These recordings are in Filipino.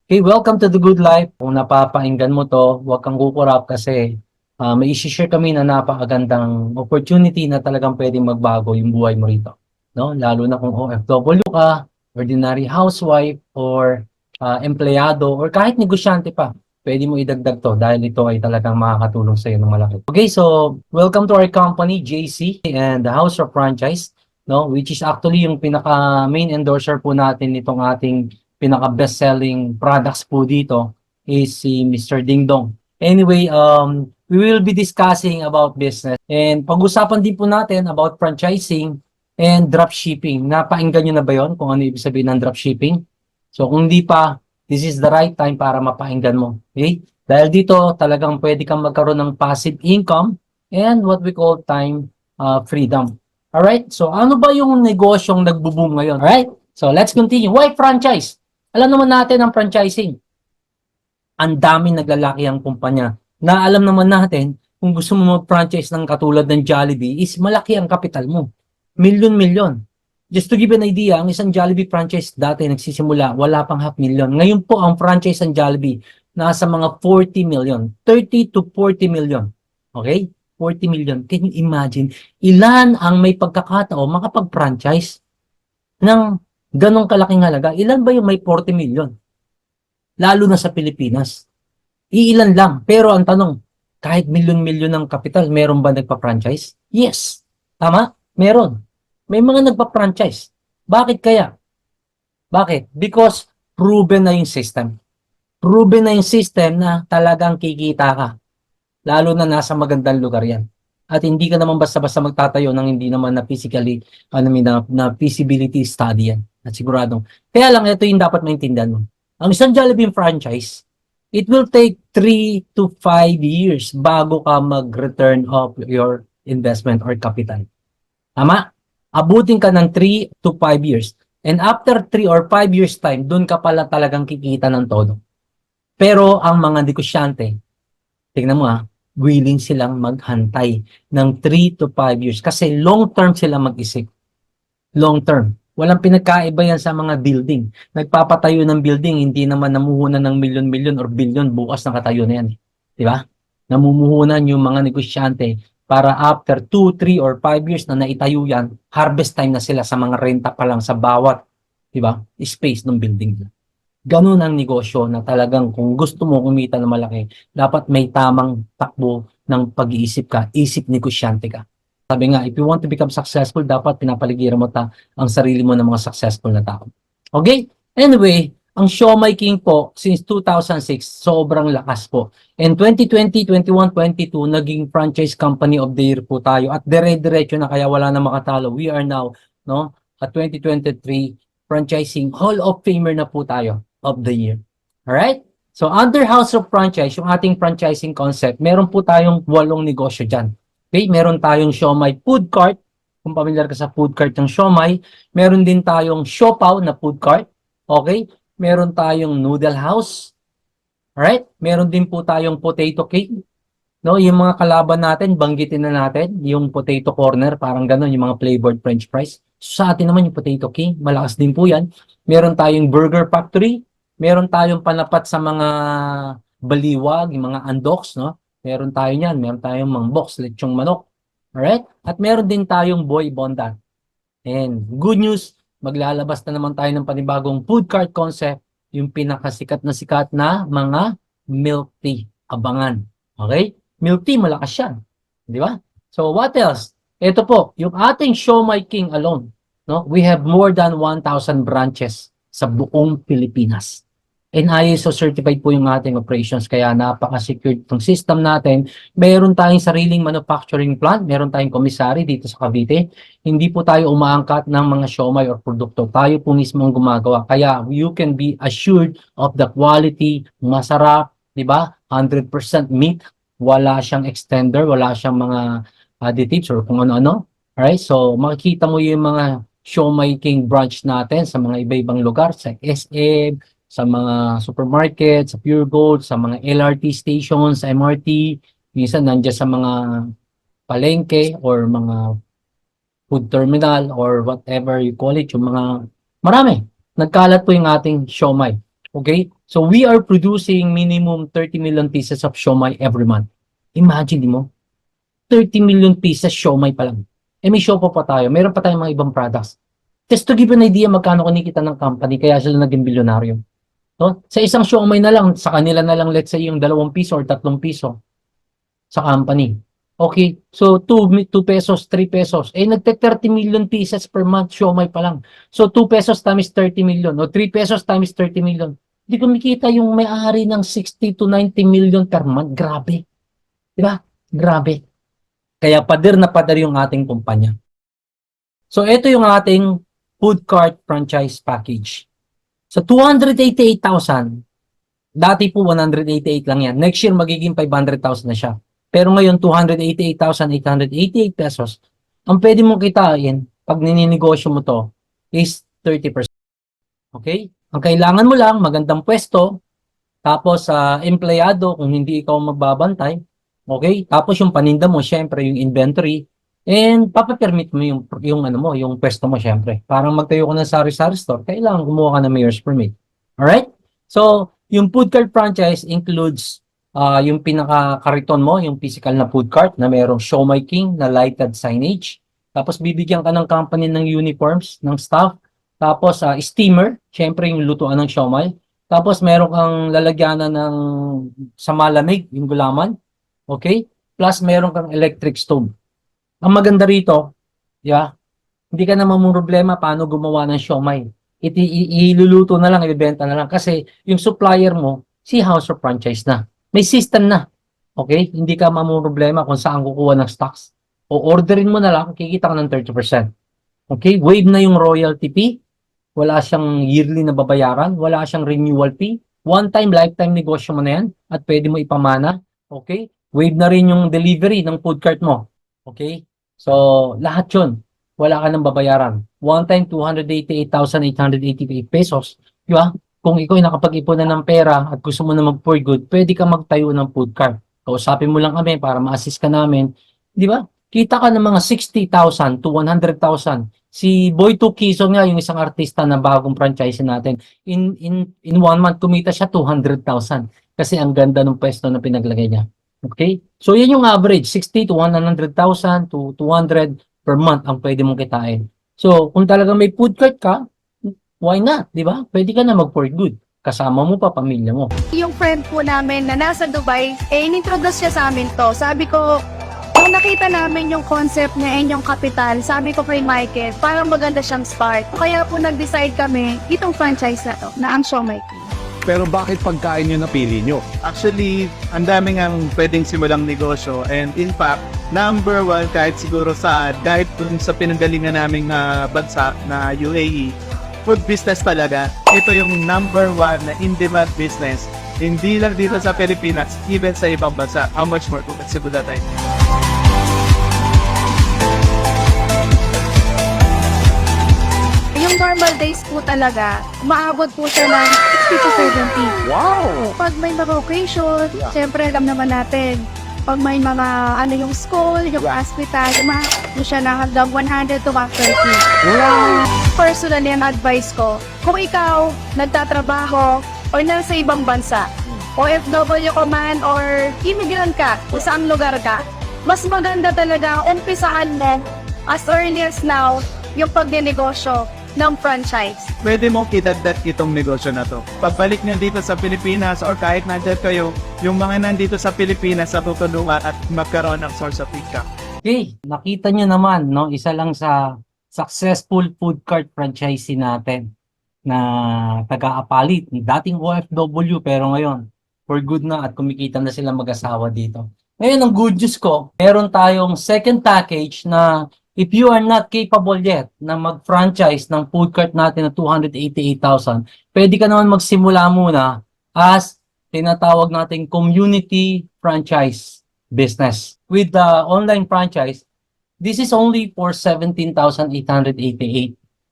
Okay, welcome to The Good Life. Kung napapainggan mo to, huwag kang kukurap kasi may isi-share kami na napakagandang opportunity na talagang pwedeng magbago yung buhay mo rito. No? Lalo na kung OFW ka, ordinary housewife, or empleyado, or kahit negosyante pa. Pwede mo idagdag to dahil ito ay talagang makakatulong sa iyo ng malaki. Okay, so welcome to our company, JC, and the House of Franchise, no? Which is actually yung pinaka main endorser po natin nitong ating pinaka-best-selling products po dito is si Mr. Ding Dong. Anyway, we will be discussing about business and pag-usapan din po natin about franchising and dropshipping. Napainggan nyo na ba yon kung ano ibig sabihin ng dropshipping? So kung hindi pa, this is the right time para mapainggan mo. Okay? Dahil dito, talagang pwede kang magkaroon ng passive income and what we call time freedom. Alright? So ano ba yung negosyong nagbo-boom ngayon? Alright? So let's continue. Why franchise? Alam naman natin ang franchising. Ang daming naglalaki ang kumpanya. Na alam naman natin, kung gusto mo mag-franchise ng katulad ng Jollibee, is malaki ang kapital mo. Milyon-milyon. Just to give an idea, ang isang Jollibee franchise dati nagsisimula, wala pang half million. Ngayon po, ang franchise ng Jollibee, nasa mga 40 million. 30 to 40 million. Okay? 40 million. Can you imagine? Ilan ang may pagkakataon makapag-franchise ng ganong kalaking halaga? Ilan ba yung may 40 million? Lalo na sa Pilipinas. Iilan lang. Pero ang tanong, kahit milyon-milyon ng kapital, meron ba nagpa-franchise? Yes. Tama? Meron. May mga nagpa-franchise. Bakit kaya? Bakit? Because proven na yung system. Proven na yung system na talagang kikita ka. Lalo na nasa magandang lugar yan. At hindi ka naman basta-basta magtatayo ng hindi naman na physically, na feasibility study yan. At siguradong. Kaya lang, ito yung dapat maintindihan mo. Ang isang Jollibee franchise, it will take 3 to 5 years bago ka mag-return of your investment or capital. Tama? Abutin ka ng 3 to 5 years. And after 3 or 5 years time, dun ka pala talagang kikita ng todo. Pero ang mga negosyante, tingnan mo willing silang maghantay ng 3 to 5 years kasi long term sila mag-isip. Long term. Walang pinagkaiba yan sa mga building. Nagpapatayo ng building, hindi naman namuhunan ng milyon-milyon or bilyon, bukas nakatayo na yan. Di ba? Namumuhunan yung mga negosyante para after 2, 3, or 5 years na naitayo yan, harvest time na sila sa mga renta pa lang sa bawat, di ba, space ng building. Ganun ang negosyo na talagang kung gusto mo kumita ng malaki, dapat may tamang takbo ng pag-iisip ka, isip negosyante ka. Sabi nga, if you want to become successful, dapat pinapaligiran mo ang sarili mo ng mga successful na tao. Okay? Anyway, ang Siomai King po, since 2006, sobrang lakas po. And 2020, 21, 22, naging franchise company of the year po tayo. At dire-diretso na kaya wala na makatalo. We are now, no, at 2023, franchising Hall of Famer na po tayo of the year. Alright? So, under House of Franchise, yung ating franchising concept, meron po tayong 8 negosyo dyan. Okay? Meron tayong Siomai Food Cart, kung familiar ka sa food cart ng Siomai. Meron din tayong Siopaw na food cart. Okay? Meron tayong Noodle House. Alright? Meron din po tayong Potato Cake. No, yung mga kalaban natin, banggitin na natin, yung potato corner, parang gano'n, yung mga flavored french fries. So, sa atin naman yung potato king, malakas din po yan. Meron tayong burger factory, meron tayong panapat sa mga baliwag, yung mga andoks, no? Meron tayo niyan, meron tayong mangbox, lechong manok. Alright? At meron din tayong boy bondan. And good news, maglalabas na naman tayo ng panibagong food cart concept, yung pinakasikat na mga milk tea. Abangan. Okay? Milk tea, malakas yan. Di ba? So, what else? Ito po, yung ating Siomai King alone. No? We have more than 1,000 branches sa buong Pilipinas. And ISO certified po yung ating operations, kaya napaka-secure itong system natin. Meron tayong sariling manufacturing plant, meron tayong commissary dito sa Cavite. Hindi po tayo umaangkat ng mga siomai or produkto. Tayo po mismo ang gumagawa. Kaya you can be assured of the quality, masarap, di ba? 100% meat, wala siyang extender, wala siyang mga additives or kung ano-ano. Alright, so makikita mo yung mga Siomai King branch natin sa mga iba-ibang lugar, sa SM, sa mga supermarket, sa Pure Gold, sa mga LRT stations, sa MRT, minsan nandiyan sa mga palengke or mga food terminal or whatever you call it, yung mga marami. Nagkalat po yung ating siomai. Okay? So we are producing minimum 30 million pieces of siomai every month. Imagine mo, 30 million pieces siomai pa lang. Eh may siopa pa tayo. Meron pa tayong mga ibang products. Just to give you an idea magkano kinikita ng company kaya sila naging bilyonaryo. No? Sa isang siomai na lang, sa kanila na lang let's say yung 2 piso or 3 piso sa company. Okay, so 2 pesos, 3 pesos. Eh, nagte-30 million pieces per month, siomai pa lang. So, 2 pesos times 30 million o 3 pesos times 30 million. Hindi kumikita yung may-ari ng 60 to 90 million per month. Grabe. Di ba? Grabe. Kaya pader na pader yung ating kumpanya. So, ito yung ating food cart franchise package. So, 288,000. Dati po 188 lang yan. Next year magiging 500,000 na siya. Pero ngayon 288,888 pesos. Ang pwede mong kitain pag nininegosyo mo to is 30%. Okay? Ang kailangan mo lang magandang pwesto, tapos empleyado kung hindi ikaw magbabantay. Okay? Tapos yung paninda mo, syempre yung inventory, and papapermit mo yung ano mo, yung pwesto mo syempre. Parang magtayo ka ng sari-sari store, kailangan kumuha ka ng mayor's permit. Alright? So, yung food cart franchise includes yung pinaka-kariton mo, yung physical na food cart na mayroong Siomai King na lighted signage. Tapos bibigyan ka ng company ng uniforms, ng staff. Tapos steamer, syempre yung lutuan ng siomai. Tapos meron kang lalagyanan ng sa malamig, yung gulaman. Okay? Plus meron kang electric stove. Ang maganda rito, yeah, hindi ka na problema paano gumawa ng siomai. Iluluto na lang, ibebenta na lang. Kasi yung supplier mo, si House of Franchise na. May system na. Okay? Hindi ka problema kung saan kukuha ng stocks. O orderin mo na lang, kikita ka ng 30%. Okay? Waive na yung royalty fee. Wala siyang yearly na babayaran. Wala siyang renewal fee. One time, lifetime negosyo mo na yan. At pwede mo ipamana. Okay? Waive na rin yung delivery ng food cart mo. Okay? So, lahat yun. Wala ka nang babayaran. One time, 288,888 pesos. Di ba? Kung ikaw ay nakapag-ipon na ng pera at gusto mo na mag-for good, pwede ka magtayo ng food cart. Kausapin mo lang kami para ma-assist ka namin. Di ba? Kita ka ng mga 60,000 to 100,000. Si Boy Tukiso nga, yung isang artista na bagong franchise natin, in 1 month, kumita siya 200,000. Kasi ang ganda ng pwesto na pinaglagay niya. Okay? So, yan yung average. 60 to 100,000 to 200 per month ang pwede mong kitain. So, kung talagang may food cart ka, why not? Di ba? Pwede ka na mag-for good. Kasama mo pa, pamilya mo. Yung friend po namin na nasa Dubai, inintroduce siya sa amin to. Sabi ko, nung nakita namin yung concept niya and yung capital, sabi ko kay Michael, parang maganda siyang start. Kaya po nag-decide kami, itong franchise na to, na ang Siomai King. Pero bakit pagkain nyo napili nyo? Actually, ang daming ang pwedeng simulang negosyo, and in fact, number one kahit siguro saan, kahit dun sa pinanggalingan naming bansa na UAE, food business talaga. Ito yung number one na in-demand business. Hindi lang dito sa Pilipinas, even sa ibang bansa. How much more kung magsimula tayo? Yung normal days po talaga, umaabot po siya ng 60 to 70. Wow! Pag may mga occasion, syempre alam naman natin, pag may mga yung school, yung hospital, umaabot siya ng hanggang 100 to 130. Wow! Personally, ang advice ko, kung ikaw nagtatrabaho o nasa ibang bansa, OFW ka man or immigrant ka, kung saan lugar ka, mas maganda talaga umpisahan mo as early as now yung pagnenegosyo ng franchise. Pwede mong idagdag itong negosyo na to. Pagbalik nyo dito sa Pilipinas or kahit nandyan kayo, yung mga nandito sa Pilipinas sa tutulungan at magkaroon ng source of income. Okay, nakita nyo naman, no? Isa lang sa successful food cart franchisee natin na taga-apalit, dating OFW pero ngayon for good na at kumikita na sila mag-asawa dito. Ngayon, ang good news ko, meron tayong second package na if you are not capable yet na mag-franchise ng food cart natin na 288,000, pwede ka naman magsimula muna as tinatawag nating community franchise business. With the online franchise, this is only for 17,888.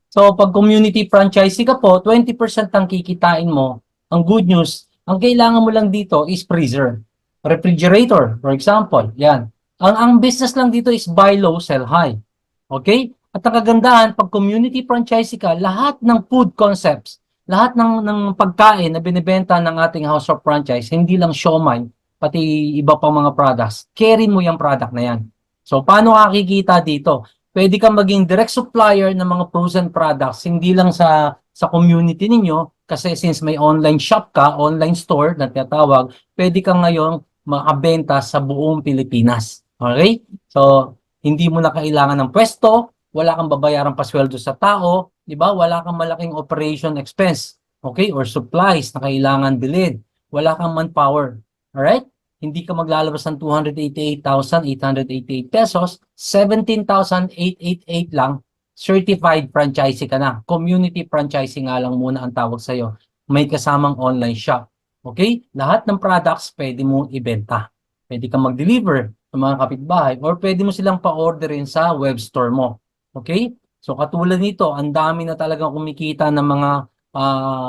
So, pag community franchisee ka po, 20% ang kikitain mo. Ang good news, ang kailangan mo lang dito is freezer. Refrigerator, for example. Yan. Ang business lang dito is buy low, sell high. Okay? At ang kagandahan, pag community franchisee ka, lahat ng food concepts lahat ng pagkain na binibenta ng ating house of franchise, hindi lang siomai, pati iba pang mga products, carry mo yung product na yan. So, paano kakikita dito? Pwede kang maging direct supplier ng mga frozen products, hindi lang sa community ninyo, kasi since may online shop ka, online store na tinatawag, pwede kang ngayong makabenta sa buong Pilipinas. Okay? So, hindi mo na kailangan ng pwesto, wala kang babayarang pasweldo sa tao, di ba? Wala kang malaking operation expense, okay? Or supplies na kailangan bilhin. Wala kang manpower. Alright? Hindi ka maglalabas ng 288,888 pesos, 17,888 lang, certified franchisee ka na. Community franchising nga lang muna ang tawag sa'yo. May kasamang online shop. Okay? Lahat ng products pwede mo ibenta. Pwede kang mag-deliver sa mga kapitbahay or pwede mo silang pa-orderin sa web store mo. Okay? So katulad nito, ang dami na talagang kumikita ng mga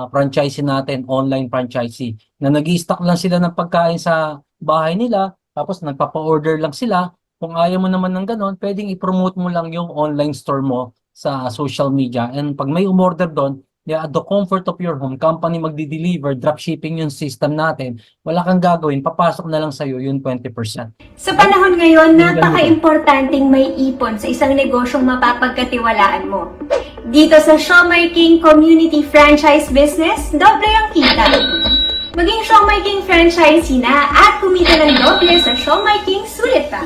franchisee natin, online franchisee, na nag-i-stock lang sila ng pagkain sa bahay nila, tapos nagpapa-order lang sila. Kung ayaw mo naman ng ganon, pwedeng i-promote mo lang yung online store mo sa social media. And pag may umorder doon, at the comfort of your home, company magdi-deliver, dropshipping yung system natin, wala kang gagawin, papasok na lang sa'yo yung 20%. Sa panahon ngayon, napaka-importanting may ipon sa isang negosyong mapapagkatiwalaan mo. Dito sa Siomai King Community Franchise Business, doble ang kita. Maging Siomai King franchisee na at kumita ng doble sa Siomai King Sulit pa.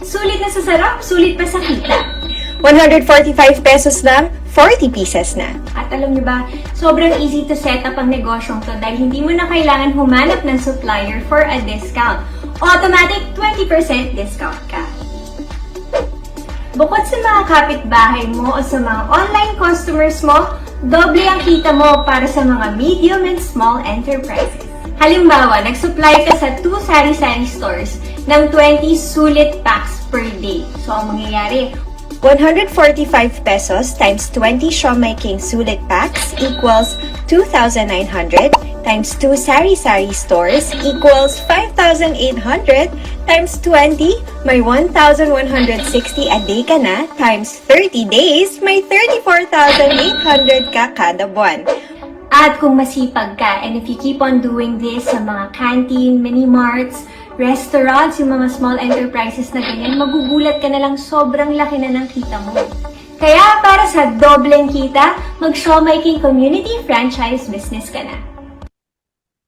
Sulit na sa sarap, sulit pa sa kita. 145 pesos lang, 40 pieces na. At alam niyo ba, sobrang easy to set up ang negosyong to dahil hindi mo na kailangan humanap ng supplier for a discount. Automatic 20% discount ka. Bukod sa mga kapitbahay mo o sa mga online customers mo, doble ang kita mo para sa mga medium and small enterprises. Halimbawa, nag-supply ka sa 2 sari-sari stores ng 20 sulit packs per day. So, ang mangyayari, 145 pesos times 20 Siomai King Sulit packs equals 2,900 times 2 sari-sari stores equals 5,800 times 20 may 1,160 a day ka na times 30 days may 34,800 ka kada buwan. at kung masipag ka, and if you keep on doing this sa mga canteen, mini-marts, restaurants, yung mga small enterprises na ganyan, magugulat ka na lang sobrang laki na ng kita mo. Kaya para sa dobleng kita, mag-Siomai King Community Franchise Business ka na.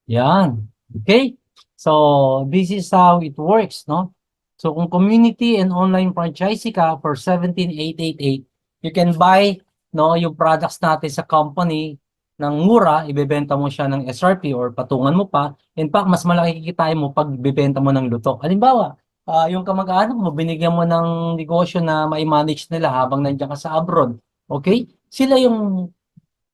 Yan. Okay? So, this is how it works, no? So, kung community and online franchisee ka for 17,888, you can buy, no, yung products natin sa company ng mura, ibebenta mo siya ng SRP or patungan mo pa. In fact, mas malaki kikitain mo pag bibenta mo ng luto. Halimbawa, yung kamag-anak mo, binigyan mo ng negosyo na mai-manage nila habang nandiyan ka sa abroad. Okay? Sila yung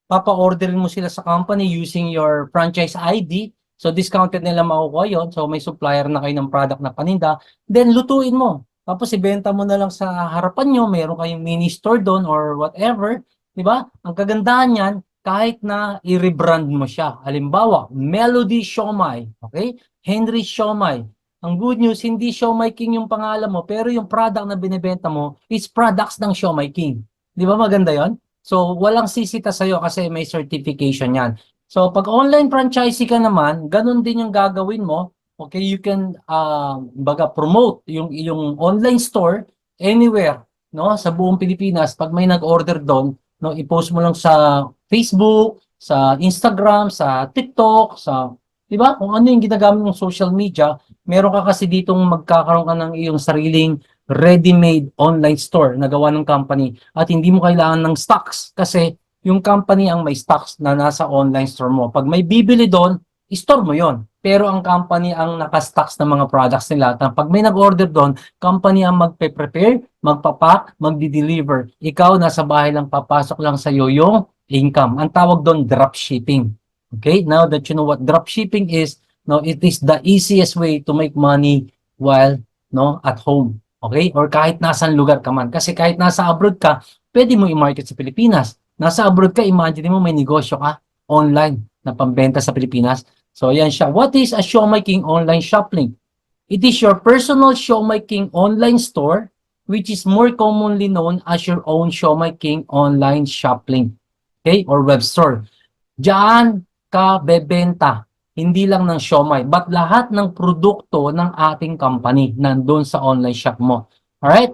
papa-orderin mo sila sa company using your franchise ID. So, discounted nila makukuha yun. So, may supplier na kayo ng product na paninda. Then, lutuin mo. Tapos, ibenta mo na lang sa harapan nyo. Mayroon kayong mini store doon or whatever. Diba? Ang kagandahan yan, kahit na i-rebrand mo siya. Halimbawa, Melody Siomai. Okay? Henry Siomai. Ang good news, hindi Siomai King yung pangalan mo, pero yung product na binibenta mo is products ng Siomai King. Di ba maganda yon? So, walang sisita sa'yo kasi may certification yan. So, pag online franchisee ka naman, ganun din yung gagawin mo. Okay, you can promote yung online store anywhere, no, sa buong Pilipinas. Pag may nag-order doon, no, i-post mo lang sa Facebook, sa Instagram, sa TikTok, sa, di ba? Kung ano yung ginagamit ng social media, meron ka kasi ditong magkakaroon ka ng iyong sariling ready-made online store na gawa ng company at hindi mo kailangan ng stocks kasi yung company ang may stocks na nasa online store mo. Pag may bibili doon, i-store mo yon. Pero ang company ang naka-stocks ng mga products nila. At pag may nag-order doon, company ang magpe-prepare, magpapack, magdi-deliver. Ikaw nasa bahay lang, papasok lang sa iyo yung income. Ang tawag doon, dropshipping. Okay? Now that you know what dropshipping is, no, it is the easiest way to make money while, no, at home. Okay? Or kahit nasaan lugar ka man. Kasi kahit nasa abroad ka, pwede mo i-market sa Pilipinas. Nasa abroad ka, imagine mo may negosyo ka online na pambenta sa Pilipinas. So, yan siya. What is a Siomai King online shop link? It is your personal Siomai King online store, which is more commonly known as your own Siomai King online shop link. Okay? Or web store. Diyan ka bebenta. Hindi lang ng siomai, but lahat ng produkto ng ating company nandun sa online shop mo. Alright?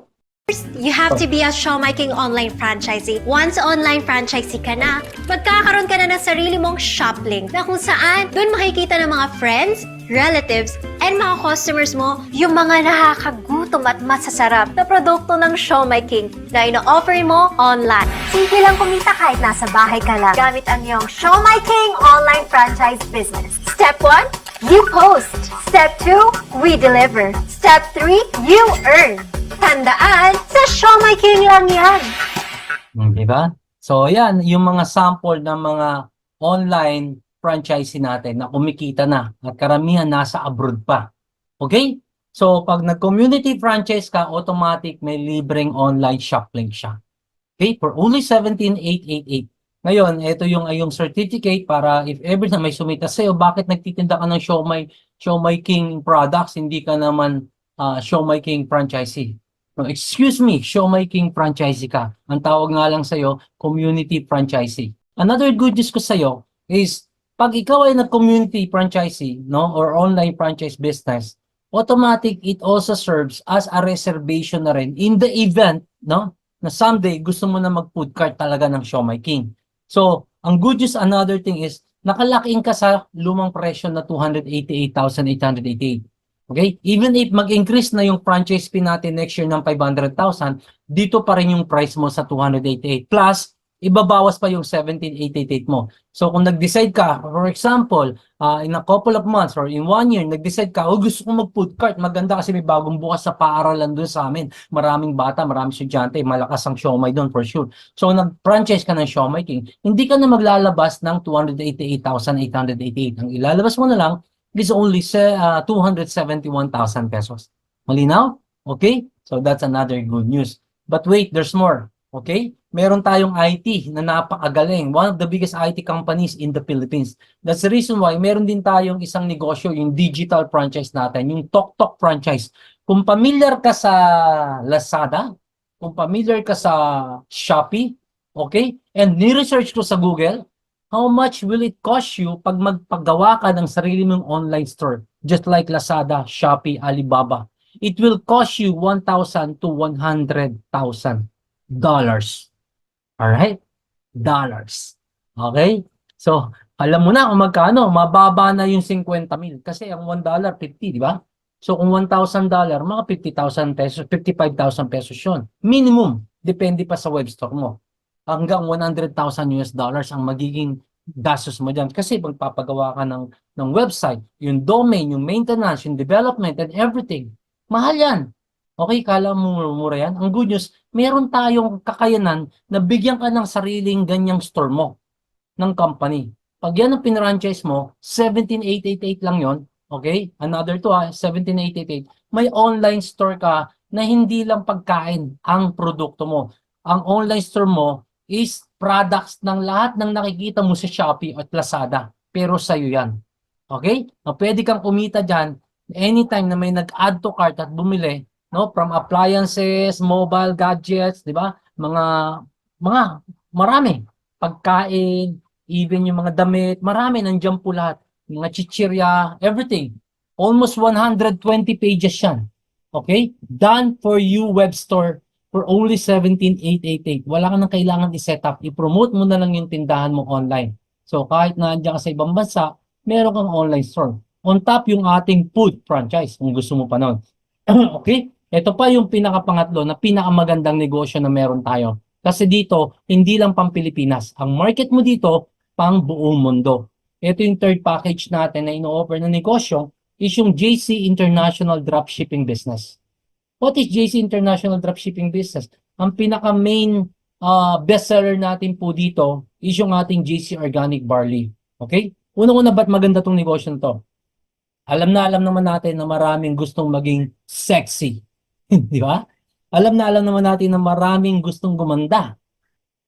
You have to be a Showmy King online franchisee. Once online franchisee ka na, magkakaroon ka na ng sarili mong shop link na kung saan doon makikita ng mga friends, relatives, and mga customers mo yung mga nakakagutom at masasarap na produkto ng Showmy King na ino-offer mo online. Simple lang kumita kahit nasa bahay ka lang gamit ang iyong Showmy King online franchise business. Step 1, you post. Step 2, we deliver. Step 3, you earn. Tandaan, sa Showmy King lang yan. Di ba? So, yan, yung mga sample ng mga online franchisee natin na kumikita na at karamihan nasa abroad pa. Okay? So, pag nag-community franchise ka, automatic may libreng online shop link siya. Okay? For only 17,888. Ngayon, ito yung ayong certificate para if ever na may sumita sa'yo, bakit nagtitinda ka ng Showmy King products, hindi ka naman Showmy King franchisee? No, excuse me, Showmy King franchisee ka. Ang tawag nga lang sa'yo, community franchisee. Another good news ko sa'yo is, pag ikaw ay nag-community franchisee, no, or online franchise business, automatic it also serves as a reservation na rin in the event, no, na someday gusto mo na mag-food cart talaga ng Showmy King. So, ang good news, another thing is, nakalaking ka sa lumang presyo na 288,888. Okay? Even if mag-increase na yung franchise fee natin next year ng 500,000, dito pa rin yung price mo sa 288. Plus, ibabawas pa yung 17,888 mo. So, kung nag-decide ka, for example, in a couple of months or in 1 year, nag-decide ka, gusto ko mag-food cart, maganda kasi may bagong bukas sa paaralan doon sa amin. Maraming bata, maraming estudyante, malakas ang siomai doon for sure. So, nag-franchise ka ng Showmy King, hindi ka na maglalabas ng 288,888. Ang ilalabas mo na lang is only 271,000 pesos. Malinaw? Okay? So that's another good news. But wait, there's more. Okay? Meron tayong IT na napakagaling. One of the biggest IT companies in the Philippines. That's the reason why meron din tayong isang negosyo, yung digital franchise natin, yung TokTok franchise. Kung familiar ka sa Lazada, kung familiar ka sa Shopee, okay? And ni-research ko sa Google, how much will it cost you pag magpagawa ka ng sarili mong online store? Just like Lazada, Shopee, Alibaba. It will cost you $1,000 to $100,000. Alright? Dollars. Okay? So, alam mo na kung magkano, mababa na yung 50,000. Kasi ang $1, 50, di ba? So, kung $1,000, mga 50,000 pesos, 55,000 pesos yun. Minimum. Depende pa sa web store mo. Hanggang $100,000 ang magiging gastos mo dyan. Kasi magpapagawa ka ng website, yung domain, yung maintenance, yung development, and everything. Mahal yan. Okay, kala mo mura yan? Ang good news, meron tayong kakayanan na bigyan ka ng sariling ganyang store mo ng company. Pag yan ang pinranchise mo, 17,888 lang yon. Okay? Another to 17,888. May online store ka na hindi lang pagkain ang produkto mo. Ang online store mo is products ng lahat ng nakikita mo sa Shopee at Lazada. Pero sa'yo yan. Okay? Na pwede kang kumita dyan anytime na may nag-add to cart at bumili, no? From appliances, mobile gadgets, di ba? Marami. Pagkain, even yung mga damit, marami, nandiyan po lahat. Mga chichirya, everything. Almost 120 pages yan. Okay? Done for you web store for only 17,888. Wala ka nang kailangan i-set up. I-promote mo na lang yung tindahan mo online. So, kahit na andyan ka sa ibang bansa, meron kang online store. On top, yung ating food franchise, kung gusto mo pa nun. Okay? Ito pa yung pinakapangatlo na pinakamagandang negosyo na meron tayo. Kasi dito, hindi lang pang Pilipinas. Ang market mo dito, pang buong mundo. Ito yung third package natin na ino-offer na negosyo is yung JC International Dropshipping Business. What is JC International Dropshipping Business? Ang pinaka-main bestseller natin po dito is yung ating JC Organic Barley. Okay? Unang-una, ba't maganda tong negosyo na to? Alam naman natin na maraming gustong maging sexy. Di ba? Alam naman natin na maraming gustong gumanda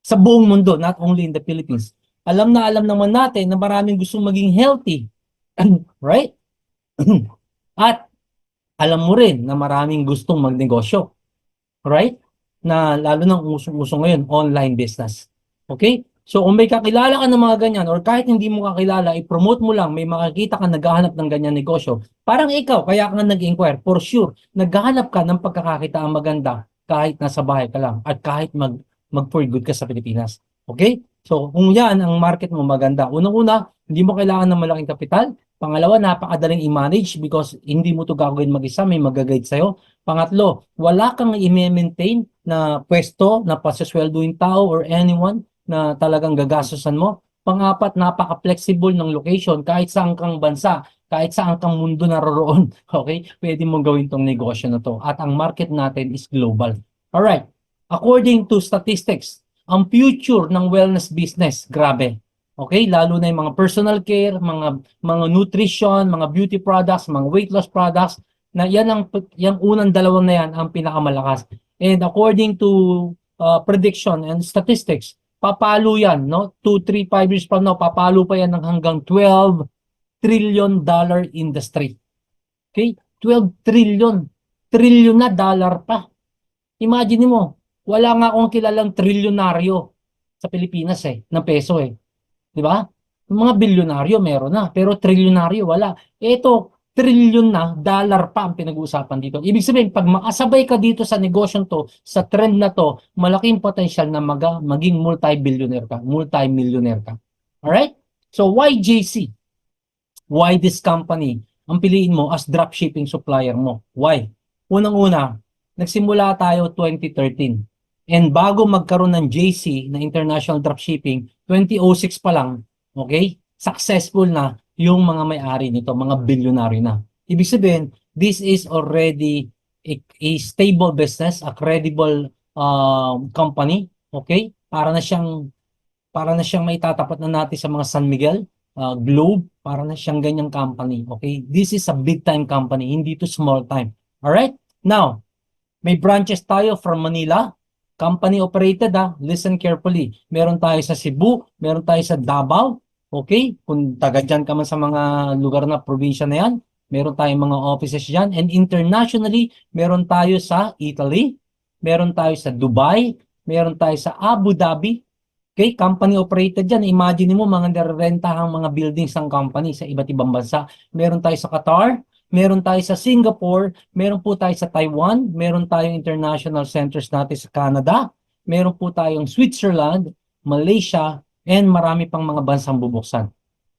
sa buong mundo, not only in the Philippines. Alam naman natin na maraming gustong maging healthy. Right? At alam mo rin na maraming gustong magnegosyo. Right? Na lalo nang usong-uso ngayon, online business. Okay? So kung may kakilala ka ng mga ganyan or kahit hindi mo kakilala, i-promote mo lang, may makakita ka naghahanap ng ganyan negosyo. Parang ikaw, kaya ka nag-inquire, for sure, naghahanap ka ng pagkakakitaan maganda kahit nasa bahay ka lang at kahit mag-for good ka sa Pilipinas. Okay? So kung yan ang market mo maganda, unang-una, hindi mo kailangan ng malaking kapital. Pangalawa, napakadaling i-manage because hindi mo to gagawin mag-isa, may mag-guide sa'yo. Pangatlo, wala kang i-maintain na pwesto na pasasweldoing tao or anyone na talagang gagastusan mo. Pang-apat, napaka-flexible ng location kahit saan kang bansa, kahit saan kang mundo naroroon. Okay? Pwede mong gawin tong negosyo na to. At ang market natin is global. Alright. According to statistics, ang future ng wellness business, grabe. Okay? Lalo na yung mga personal care, mga nutrition, mga beauty products, mga weight loss products, na yung unang dalawang na yan ang pinakamalakas. And according to prediction and statistics, papalo yan, no? 2, 3, 5 years from now, papalo pa yan ng hanggang $12 trillion industry. Okay? 12 trillion. Trillion na dollar pa. Imagine mo, wala nga akong kilalang trilyonaryo sa Pilipinas ng peso 'Di ba? Yung mga bilyonaryo meron na, pero trilyonaryo wala. Ito, trilyon na, dollar pa ang pinag-uusapan dito. Ibig sabihin, pag makasabay ka dito sa negosyong to, sa trend na to, malaking potential na maging multi-billionaire ka, multi-millionaire ka. Alright? So, why JC? Why this company? Ang piliin mo as dropshipping supplier mo. Why? Unang-una, nagsimula tayo 2013. And bago magkaroon ng JC na International Dropshipping, 2006 pa lang, okay, successful na yung mga may-ari nito, mga bilyonaryo na. Ibig sabihin, this is already a stable business, a credible company, okay? Para na siyang maitatapat na natin sa mga San Miguel, Globe, para na siyang ganyang company, okay? This is a big time company, hindi to small time. All right? Now, may branches tayo from Manila, company operated listen carefully. Meron tayo sa Cebu, meron tayo sa Davao, okay? Kung taga dyan ka man sa mga lugar na probinsya na yan, meron tayong mga offices dyan. And internationally, meron tayo sa Italy, meron tayo sa Dubai, meron tayo sa Abu Dhabi, okay? Company operated dyan. Imagine mo mga nirerentahang mga buildings ng company sa iba't ibang bansa. Meron tayo sa Qatar, meron tayo sa Singapore, meron po tayo sa Taiwan, meron tayong international centers natin sa Canada, meron po tayong Switzerland, Malaysia, and marami pang mga bansang bubuksan.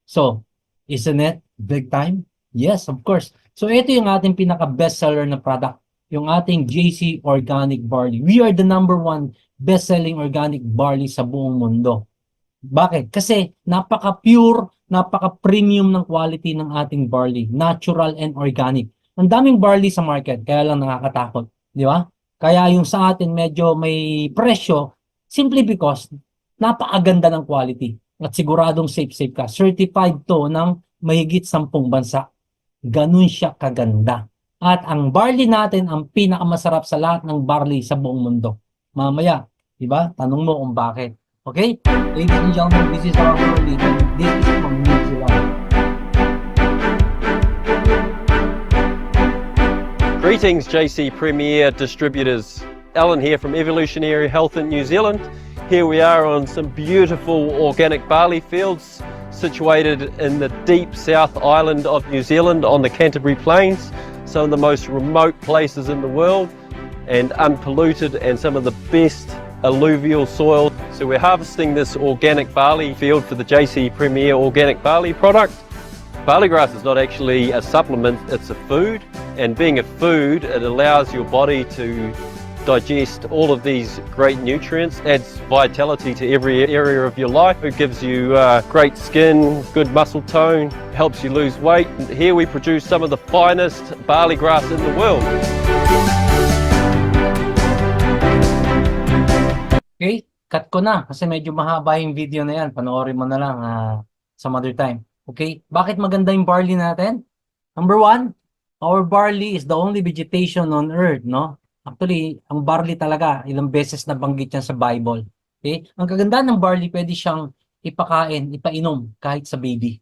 So, isn't it big time? Yes, of course. So, ito yung ating pinaka-bestseller na product, yung ating JC Organic Barley. We are the #1 best-selling organic barley sa buong mundo. Bakit? Kasi napaka-pure, napaka-premium ng quality ng ating barley. Natural and organic. Ang daming barley sa market, kaya lang nakakatakot. Di ba? Kaya yung sa atin medyo may presyo, simply because napakaganda ng quality. At siguradong safe ka. Certified to ng mahigit 10 bansa. Ganun siya kaganda. At ang barley natin ang pinakamasarap sa lahat ng barley sa buong mundo. Mamaya, di ba? Tanong mo kung bakit. Okay? Ladies and gentlemen, this is our barley. This is from New Zealand. Greetings, JC Premier distributors. Alan here from Evolutionary Health in New Zealand. Here we are on some beautiful organic barley fields situated in the deep South Island of New Zealand on the Canterbury Plains, some of the most remote places in the world and unpolluted and some of the best alluvial soil. So we're harvesting this organic barley field for the JC Premier organic barley product. Barley grass is not actually a supplement, it's a food, and being a food, it allows your body to digest all of these great nutrients, adds vitality to every area of your life. It gives you great skin, good muscle tone, helps you lose weight. And here we produce some of the finest barley grass in the world. Okay? Cut ko na kasi medyo mahaba yung video na yan. Panoorin mo na lang some other time. Okay? Bakit maganda yung barley natin? Number 1, our barley is the only vegetation on earth, no? Actually, ang barley talaga, ilang beses na banggit yan sa Bible. Okay? Ang kagandahan ng barley, pwede siyang ipakain, ipainom kahit sa baby.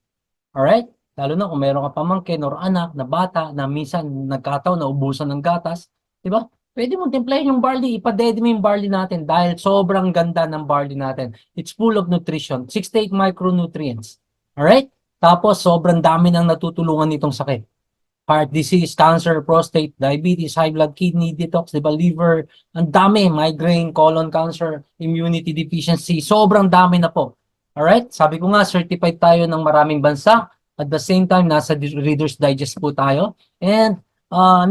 Alright? Lalo na kung meron ka pamangkin or anak na bata na minsan nagkataon na ubusan ng gatas, di ba? Pwede mong timplahin yung barley, ipadede mo yung barley natin dahil sobrang ganda ng barley natin. It's full of nutrition, 68 micronutrients. Alright? Tapos sobrang dami nang natutulungan nitong sakit. Heart disease, cancer, prostate, diabetes, high blood, kidney detox, diba, liver, ang dami, migraine, colon cancer, immunity deficiency, sobrang dami na po. Alright? Sabi ko nga, certified tayo ng maraming bansa. At the same time, nasa Reader's Digest po tayo. And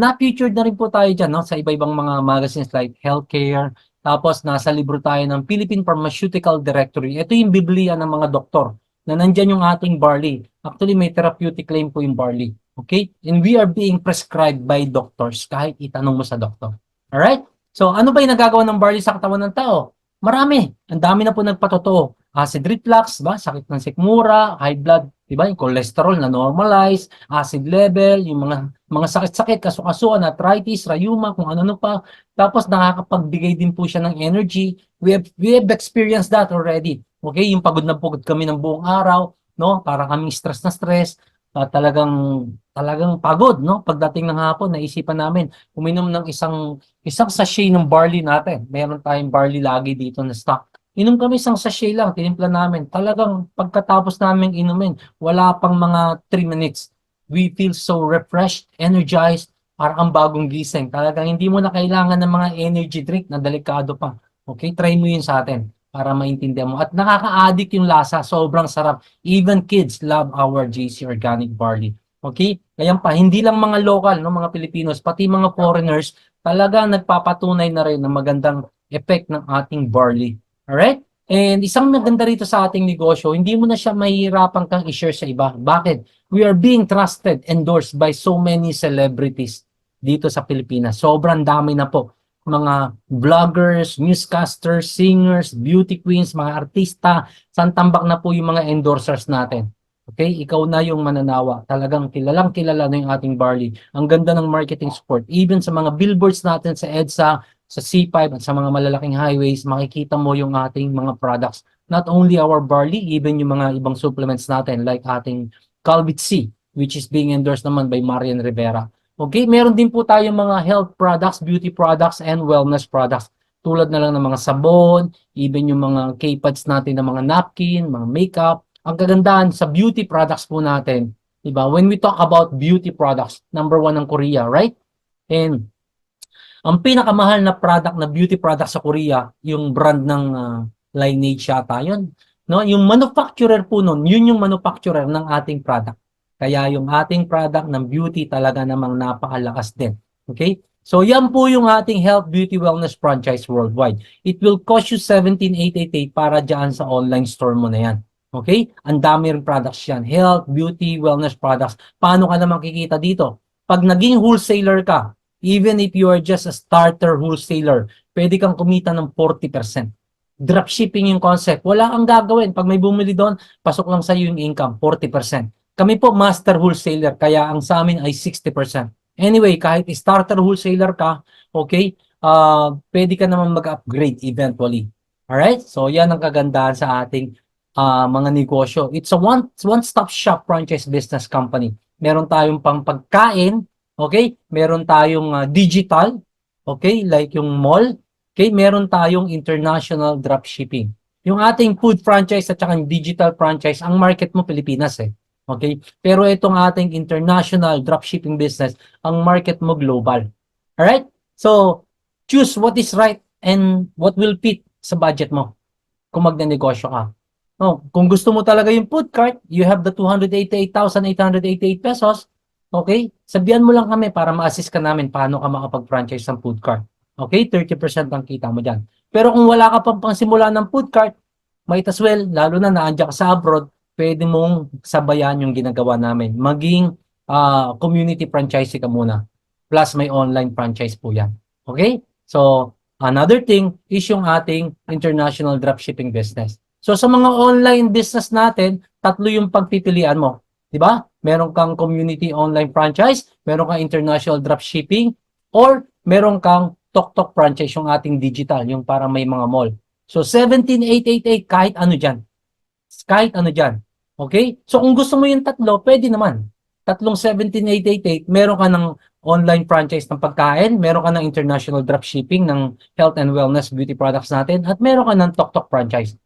na-featured na rin po tayo dyan, no, sa iba-ibang mga magazines like healthcare. Tapos nasa libro tayo ng Philippine Pharmaceutical Directory. Ito yung biblia ng mga doktor na nandyan yung ating barley. Actually, may therapeutic claim po yung barley. Okay? And we are being prescribed by doctors kahit itanong mo sa doktor. Alright? So, ano ba yung nagagawa ng barley sa katawan ng tao? Marami. Ang dami na po nagpatotoo. Acid reflux, ba? Sakit ng sikmura, high blood, diba? Yung cholesterol na normalize, acid level, yung mga sakit-sakit, kasukasuan, arthritis, rheuma, kung ano-ano pa. Tapos nakakapagbigay din po siya ng energy. We have experienced that already. Okay? Yung pagod na pagod kami ng buong araw, no? Para kaming stress na stress. Talagang pagod, no? Pagdating ng hapon, naisipan namin uminom ng isang sachet ng barley natin. Meron tayong barley lagi dito na stock. Inom kami isang sachet lang, tinimpla namin. Talagang pagkatapos namin inumin, wala pang mga 3 minutes. We feel so refreshed, energized, parang bagong gising. Talagang hindi mo na kailangan ng mga energy drink na delikado pa. Okay? Try mo yun sa atin para maintindihan mo. At nakaka-addict yung lasa, sobrang sarap. Even kids love our JC Organic Barley. Okay? Kaya pa, hindi lang mga local, no, mga Pilipinos, pati mga foreigners, talaga nagpapatunay na rin ng magandang effect ng ating barley. Alright? And isang maganda rito sa ating negosyo, hindi mo na siya mahihirapan kang i-share sa iba. Bakit? We are being trusted, endorsed by so many celebrities dito sa Pilipinas. Sobrang dami na po. Mga vloggers, newscasters, singers, beauty queens, mga artista, santambak na po yung mga endorsers natin. Okay? Ikaw na yung mananawa. Talagang kilalang kilala na yung ating barley. Ang ganda ng marketing support. Even sa mga billboards natin sa EDSA, sa C5 at sa mga malalaking highways, makikita mo yung ating mga products. Not only our barley, even yung mga ibang supplements natin like ating Calvit C, which is being endorsed naman by Marian Rivera. Okay, meron din po tayong mga health products, beauty products, and wellness products. Tulad na lang ng mga sabon, even yung mga K-pads natin ng mga napkin, mga makeup. Ang kagandahan sa beauty products po natin, diba? When we talk about beauty products, number 1 ang Korea, right? And ang pinakamahal na product na beauty product sa Korea, yung brand ng Lineage yata yun. No? Yung manufacturer po nun, yun yung manufacturer ng ating product. Kaya yung ating product ng beauty talaga namang napakalakas din. Okay? So yan po yung ating health, beauty, wellness franchise worldwide. It will cost you 17,888 para dyan sa online store mo na yan. Okay? Ang dami rin products yan. Health, beauty, wellness products. Paano ka naman kikita dito? Pag naging wholesaler ka, even if you are just a starter wholesaler, pwede kang kumita ng 40%. Dropshipping yung concept. Wala kang gagawin. Pag may bumili doon, pasok lang sa iyo yung income, 40%. Kami po master wholesaler, kaya ang sa amin ay 60%. Anyway, kahit starter wholesaler ka, okay, pwede ka naman mag-upgrade eventually. Alright? So, yan ang kagandahan sa ating mga negosyo. It's a one-stop shop franchise business company. Meron tayong pang pagkain, okay? Meron tayong digital, okay? Like yung mall. Okay? Meron tayong international dropshipping. Yung ating food franchise at saka yung digital franchise, ang market mo Pilipinas eh. Okay? Pero itong ating international dropshipping business, ang market mo global. Alright? So, choose what is right and what will fit sa budget mo kung magnenegosyo ka. Oh, kung gusto mo talaga yung food cart, you have the 288,888 pesos. Okay? Sabihan mo lang kami para ma-assist ka namin paano ka makapag-franchise ng food cart. Okay? 30% ang kita mo dyan. Pero kung wala ka pang pangsimula ng food cart, might as well, lalo na naandyan ka sa abroad, pwede mong sabayan yung ginagawa namin. Maging community franchise ka muna. Plus may online franchise po yan. Okay? So, another thing is yung ating international dropshipping business. So, sa mga online business natin, 3 yung pagpipilian mo. Diba? Meron kang community online franchise, meron kang international dropshipping, or meron kang Tok franchise, yung ating digital, yung para may mga mall. So, 17,888, kahit ano dyan. Kahit ano dyan. Okay? So, kung gusto mo yung 3, pwede naman. 3 17,888, meron ka ng online franchise ng pagkain, meron ka ng international dropshipping ng health and wellness beauty products natin, at meron ka ng Tok Tok franchise.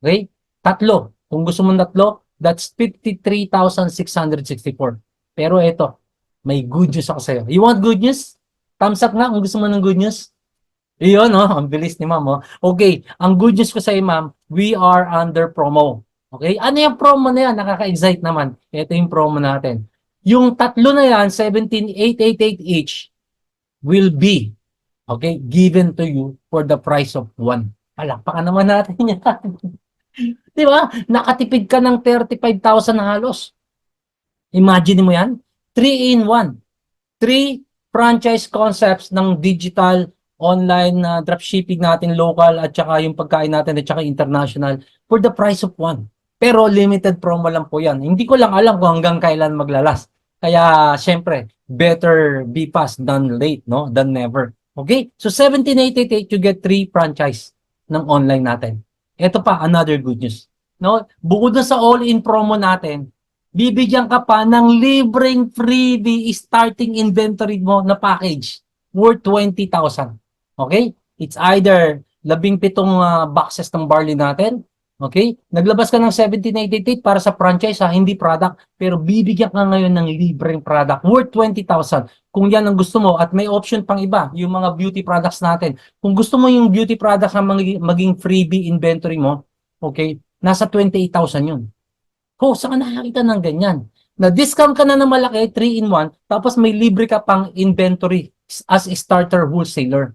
Okay? Tatlo. Kung gusto mo tatlo, that's 53,664. Pero ito, may good news ako sa'yo. You want good news? Thumbs up nga kung gusto mo ng good news. Iyon, oh, ang bilis ni ma'am. Oh. Okay, ang good news ko sa'yo, ma'am, we are under promo. Okay? Ano yung promo na yan? Nakaka-excite naman. Ito yung promo natin. Yung tatlo na yan, 17,888 each, will be, okay, given to you for the price of one. Palakpakan naman natin yan. Di ba? Nakatipid ka ng 35,000 na halos. Imagine mo yan. 3-in-1. 3 franchise concepts ng digital online na dropshipping natin local at saka yung pagkain natin at saka international for the price of one. Pero limited promo lang po yan. Hindi ko lang alam kung hanggang kailan maglalas. Kaya syempre, better be fast than late, no? Than never. Okay? So 17,888 you get 3 franchise ng online natin. Ito pa, another good news. No? Bukod na sa all-in promo natin, bibigyan ka pa ng libreng freebie starting inventory mo na package worth 20,000. Okay? It's either 17 boxes ng barley natin. Okay? Naglabas ka ng 17,888 para sa franchise, hindi product. Pero bibigyan ka ngayon ng libreng product worth 20,000. Kung yan ang gusto mo at may option pang iba, yung mga beauty products natin. Kung gusto mo yung beauty products na maging freebie inventory mo, okay, nasa 28,000 yun. Oh, saan ka nakakita ng ganyan? Na-discount ka na ng malaki, 3-in-1, tapos may libre ka pang inventory as a starter wholesaler.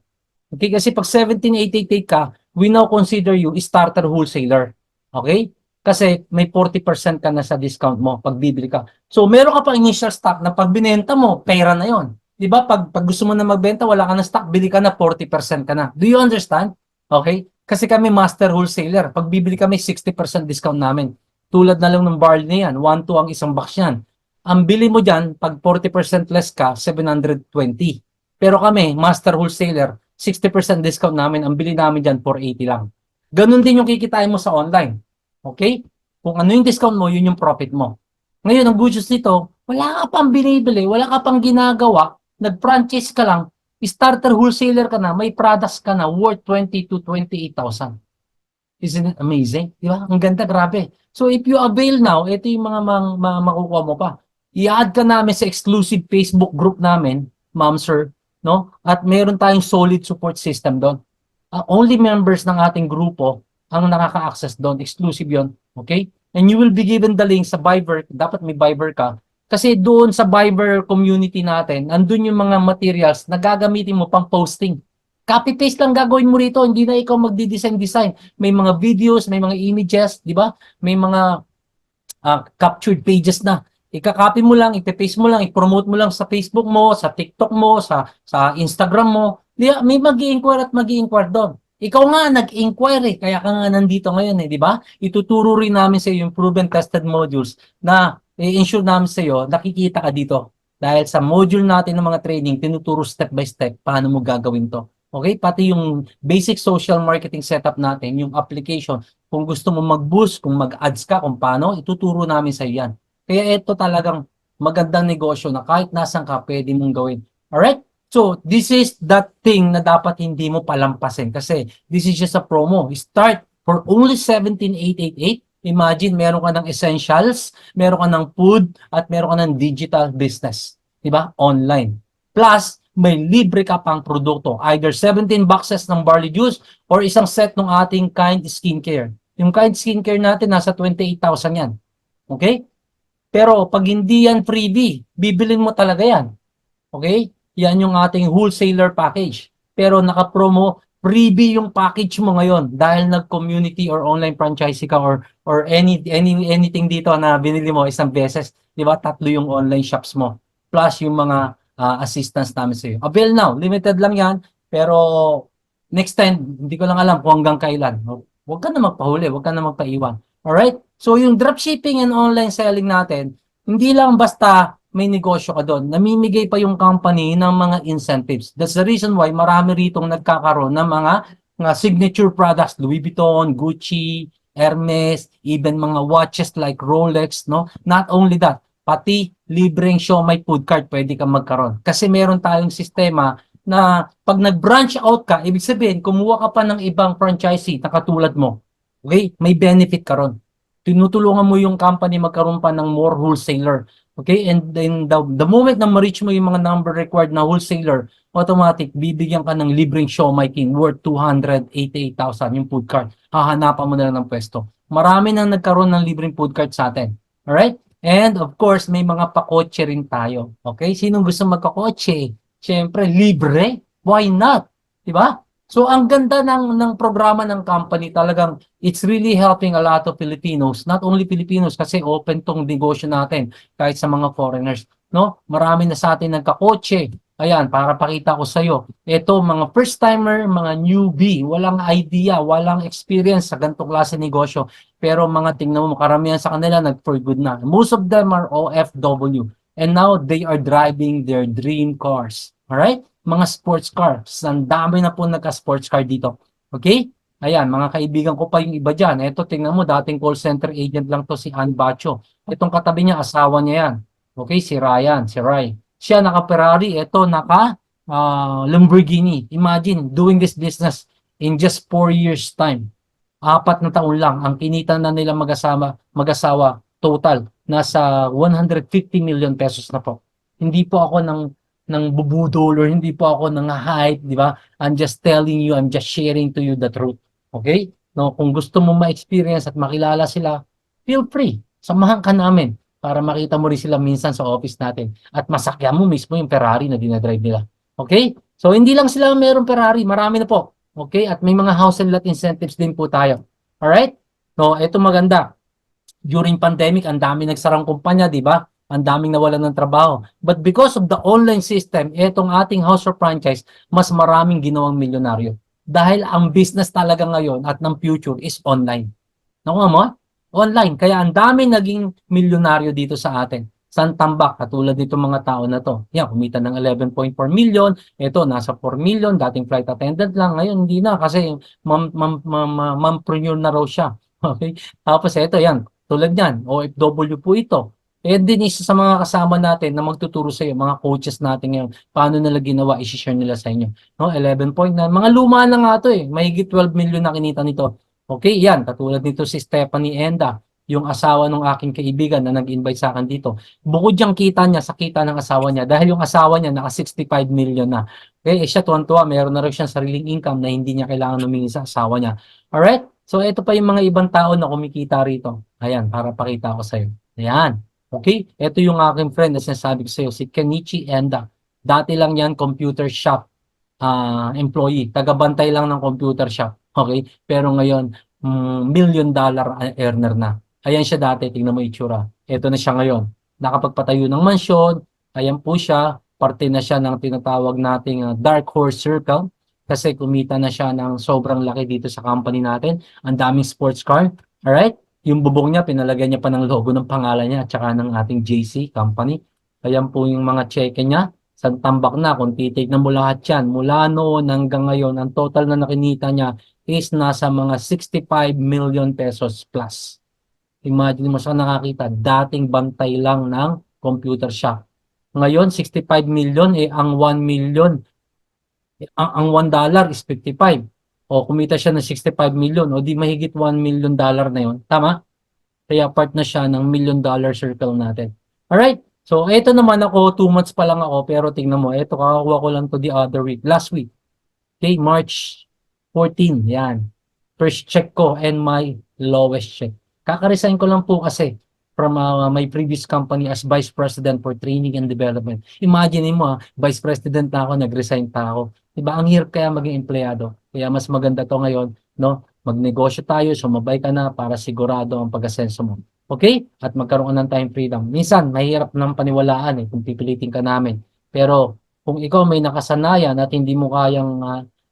Okay, kasi pag 17,888 ka, we now consider you a starter wholesaler. Okay? Kasi may 40% ka na sa discount mo pag bibili ka. So, meron ka pang initial stock na pag binenta mo, pera na yon. Di ba? Pag gusto mo na magbenta, wala ka na stock, bili ka na, 40% ka na. Do you understand? Okay? Kasi kami master wholesaler. Pag bibili kami, 60% discount namin. Tulad na lang ng barley na yan, 1-2 ang isang box yan. Ang bili mo dyan, pag 40% less ka, 720. Pero kami, master wholesaler, 60% discount namin, ang bili namin dyan, 480 lang. Ganun din yung kikitain mo sa online. Okay? Kung ano yung discount mo, yun yung profit mo. Ngayon, ang good news nito, wala ka pang binibili, wala ka pang ginagawa, nag-franchise ka lang, starter wholesaler ka na, may products ka na worth 20 to 28,000. Isn't it amazing? Di ba? Ang ganda, grabe. So, if you avail now, ito yung mga makukuha mo pa. I-add ka namin sa exclusive Facebook group namin, ma'am, sir, no? At meron tayong solid support system doon. Only members ng ating grupo ang nakaka-access doon. Exclusive yon, okay? And you will be given the link sa Viber. Dapat may Viber ka. Kasi doon sa Viber community natin, andun yung mga materials na gagamitin mo pang posting. Copy-paste lang gagawin mo rito. Hindi na ikaw magdi-design. May mga videos, may mga images, di ba? May mga captured pages na. Ika-copy mo lang, ipe-paste mo lang, i-promote mo lang sa Facebook mo, sa TikTok mo, sa Instagram mo. Di ba? May mag-i-inquire at mag-i-inquire doon. Ikaw nga nag-inquire, kaya ka nga nandito ngayon, di ba? Ituturo rin namin sa iyo yung proven tested modules na i-ensure namin sa iyo, nakikita ka dito. Dahil sa module natin ng mga training, tinuturo step by step paano mo gagawin to. Okay? Pati yung basic social marketing setup natin, yung application, kung gusto mo mag-boost, kung mag-ads ka, kung paano, ituturo namin sa iyo yan. Kaya ito talagang magandang negosyo na kahit nasan ka, pwede mong gawin. Alright? So, this is that thing na dapat hindi mo palampasin kasi this is just a promo. Start for only 17,888. Imagine, meron ka ng essentials, meron ka ng food, at meron ka ng digital business. Diba? Online. Plus, may libre ka pang produkto. Either 17 boxes ng barley juice or isang set ng ating Kind Skincare. Yung Kind Skincare natin, nasa 28,000 yan. Okay? Pero pag hindi yan freebie, bibilin mo talaga yan. Okay? Yan yung ating wholesaler package. Pero naka-promo, freebie yung package mo ngayon dahil nag-community or online franchisee ka or anything dito na binili mo isang beses. Di ba? 3 yung online shops mo. Plus yung mga assistance namin sa iyo. Avail now. Limited lang yan. Pero next time, hindi ko lang alam kung hanggang kailan. Huwag ka na magpahuli. Huwag ka na magpaiwan. Alright? So yung dropshipping and online selling natin, hindi lang basta may negosyo ka doon. Namimigay pa yung company ng mga incentives. That's the reason why marami ritong nagkakaroon ng mga signature products. Louis Vuitton, Gucci, Hermes, even mga watches like Rolex. No? Not only that, pati libreng siomai food cart pwede kang magkaroon. Kasi meron tayong sistema na pag nag-branch out ka, ibig sabihin, kumuha ka pa ng ibang franchisee na katulad mo. Okay? May benefit ka ron. Tinutulungan mo yung company magkaroon pa ng more wholesaler. Okay? And then the moment na ma-reach mo yung mga number required na wholesaler, automatic, bibigyan ka ng libreng siomai king worth 288,000 yung food cart. Hahanapan mo na lang ng pwesto. Marami nang nagkaroon ng libreng food cart sa atin. Alright? And of course, may mga pakotse rin tayo. Okay? Sinong gusto magkakotse? Siyempre, libre. Why not? Diba? So, ang ganda ng programa ng company, talagang it's really helping a lot of Filipinos. Not only Filipinos, kasi open tong negosyo natin kahit sa mga foreigners. No? Marami na sa atin nagkakotse. Ayan, para pakita ko sa'yo. Ito, mga first-timer, mga newbie, walang idea, walang experience sa ganitong klase negosyo. Pero mga tingnan mo, karamihan sa kanila nag-for good na. Most of them are OFW. And now, they are driving their dream cars. Alright? Mga sports cars. Ang dami na po nagka-sports car dito. Okay? Ayan, mga kaibigan ko pa yung iba dyan. Ito, tingnan mo, dating call center agent lang to si Ann Bacho. Itong katabi niya, asawa niya yan. Okay, si Ryan, si Ray. Siya naka-Ferrari, ito naka Lamborghini. Imagine, doing this business in just 4 years time. 4 na taon lang. Ang kinita na nila mag-asawa, total, nasa 150 million pesos na po. Hindi po ako ng bubudol or hindi po ako ng hype, di ba? I'm just telling you, I'm just sharing to you the truth. Okay? No, kung gusto mo ma-experience at makilala sila, feel free. Samahan ka namin para makita mo rin sila minsan sa office natin at masakyan mo mismo yung Ferrari na dinadrive nila. Okay? So, hindi lang sila mayroong Ferrari, marami na po. Okay? At may mga house and lot incentives din po tayo. Alright? No, ito maganda. During pandemic, ang dami nagsarang kumpanya, di ba? Ang daming nawalan ng trabaho. But because of the online system, itong ating house of franchise, mas maraming ginawang milyonaryo. Dahil ang business talaga ngayon at ng future is online. Nakuha mo? Online. Kaya ang dami naging milyonaryo dito sa atin. San Tambak, katulad nito mga tao na to. Yan, kumita ng 11.4 million. Ito, nasa 4 million. Dating flight attendant lang. Ngayon, hindi na kasi mompreneur na raw siya. Okay? Tapos ito, yan. Tulad yan, OFW po ito. Eh din isa sa mga kasama natin na magtuturo sa iyo, mga coaches natin ngayon, paano nila ginawa, i-share nila sa inyo. No, 11 point na. Mga luma na nga to eh. Mahigit 12 million na kinita nito. Okay, yan. Katulad nito si Stephanie Enda, yung asawa ng aking kaibigan na nag-invite sa akin dito. Bukod yung kita niya sa kita ng asawa niya dahil yung asawa niya naka 65 million na. Okay, eh, siya tuwan-tuwa, meron na rin siyang sariling income na hindi niya kailangan humingi sa asawa niya. Alright? So, ito pa yung mga ibang tao na kumikita rito. Ayan, para pakita ko sa iyo. Ayan. Okay? Ito yung aking friend na sinasabi ko sa iyo, si Kenichi Enda. Dati lang yan, computer shop employee. Tagabantay lang ng computer shop. Okay? Pero ngayon, $1 million earner na. Ayan siya dati, tingnan mo itsura. Ito na siya ngayon. Nakapagpatayo ng mansyon. Ayan po siya. Parte na siya ng tinatawag nating Dark Horse Circle. Kasi kumita na siya ng sobrang laki dito sa company natin. Ang daming sports car. Alright? Yung bubong niya, pinalagyan niya pa ng logo ng pangalan niya at saka ng ating JC company. Ayan po yung mga cheque niya. San Tambak na, kung titignan mo lahat yan, mula noon hanggang ngayon, ang total na nakinita niya is nasa mga 65 million pesos plus. Imagine mo siya nakakita, dating bantay lang ng computer shop. Ngayon, 65 million, eh ang 1 million, ang $1 is 55. O kumita siya ng 65 million, o di mahigit $1 million na yon. Tama? Kaya part na siya ng $1 million circle natin. Alright? So, ito naman ako, 2 months pa lang ako, pero tingnan mo, ito kakakuha ko lang to the other week, last week. Okay, March 14, yan. First check ko and my lowest check. Kakaresign ko lang po kasi from my previous company as Vice President for Training and Development. Imagine mo, Vice President na ako, nag-resign pa ako. Diba? Ang hirap kaya maging empleyado. Kaya mas maganda to ngayon, no? Magnegosyo tayo, sumabay ka na para sigurado ang pag-asenso mo. Okay? At magkaroon ka ng time freedom. Minsan, mahirap ng paniwalaan kung pipilitin ka namin. Pero kung ikaw may nakasanayan at hindi mo kayang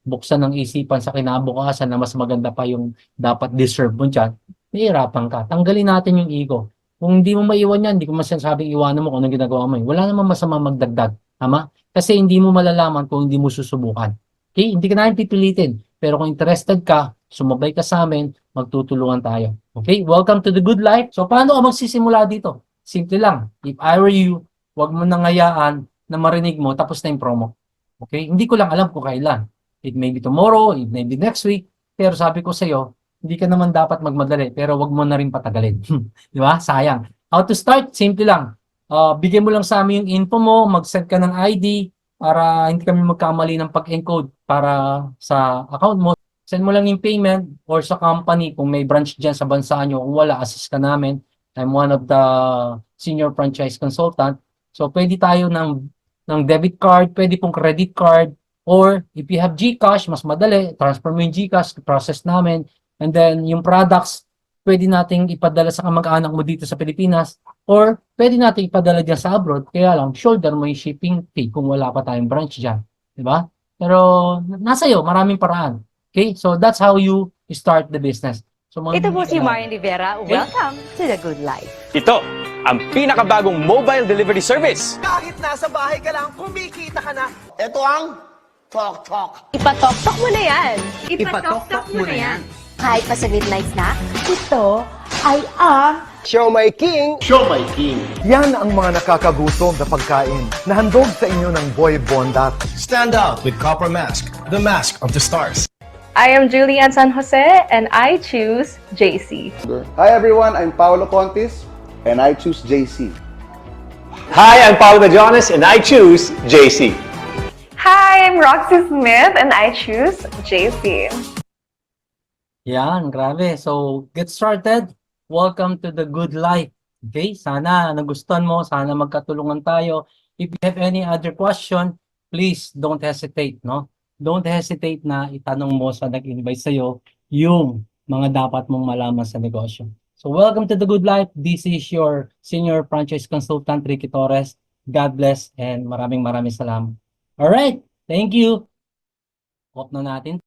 buksan ng isipan sa kinabukasan na mas maganda pa yung dapat deserve mo dyan, mahirapan ka. Tanggalin natin yung ego. Kung hindi mo maiwan yan, hindi ko masasabing iwanan mo kung anong ginagawa mo. Wala namang masama magdagdag. Tama? Kasi hindi mo malalaman kung hindi mo susubukan. Okay? Hindi ka namin pipilitin. Pero kung interested ka, sumabay ka sa amin, magtutulungan tayo. Okay? Welcome to the good life. So, paano ka magsisimula dito? simple lang. If I were you, wag mo nang hayaan na marinig mo tapos na yung promo. Okay? Hindi ko lang alam kung kailan. It may be tomorrow, it may be next week. Pero sabi ko sa'yo, hindi ka naman dapat magmadali, pero wag mo na rin patagalin. Di ba? Sayang. How to start? Simple lang. Bigyan mo lang sa amin yung info mo, mag-set ka ng ID para hindi kami magkamali ng pag-encode para sa account mo. Send mo lang yung payment or sa company kung may branch dyan sa bansa nyo. Kung wala, assist ka namin. I'm one of the senior franchise consultant. So, pwede tayo ng debit card, pwede pong credit card, or if you have GCash, mas madali, transfer mo yung GCash, process namin. And then, yung products, pwede nating ipadala sa kamag-anak mo dito sa Pilipinas, or pwede nating ipadala dyan sa abroad. Kaya lang, shoulder mo yung shipping fee kung wala pa tayong branch dyan. Diba? Pero, nasa iyo, maraming paraan. Okay? So, that's how you start the business. So, Ito po si Marian Rivera. Welcome to The Good Life. Ito, ang pinakabagong mobile delivery service. Kahit nasa bahay ka lang, kumikita ka na. Ito ang Tok Tok. Ipatok-tok mo na yan. Ipatok-tok mo na yan. Kahit pa sa midnight na, ito ay ang Show My King. Show My King. Yan ang mga nakakagutom na pagkain na handog sa inyo ng Boy Bondat. Stand out with Copper Mask, the mask of the stars. I am Julian San Jose and I choose JC. Hi everyone, I'm Paolo Contis and I choose JC. Hi, I'm Paolo Medjones and I choose JC. Hi, I'm Roxy Smith and I choose JC. Yan, grabe. So, get started. Welcome to the good life. Okay? Sana nagustuhan mo. Sana magkatulungan tayo. If you have any other question, please don't hesitate, no? Don't hesitate na itanong mo sa nag-invite sa'yo yung mga dapat mong malaman sa negosyo. So, welcome to the good life. This is your senior franchise consultant, Ricky Torres. God bless and maraming salamat. Alright, thank you. Off na natin.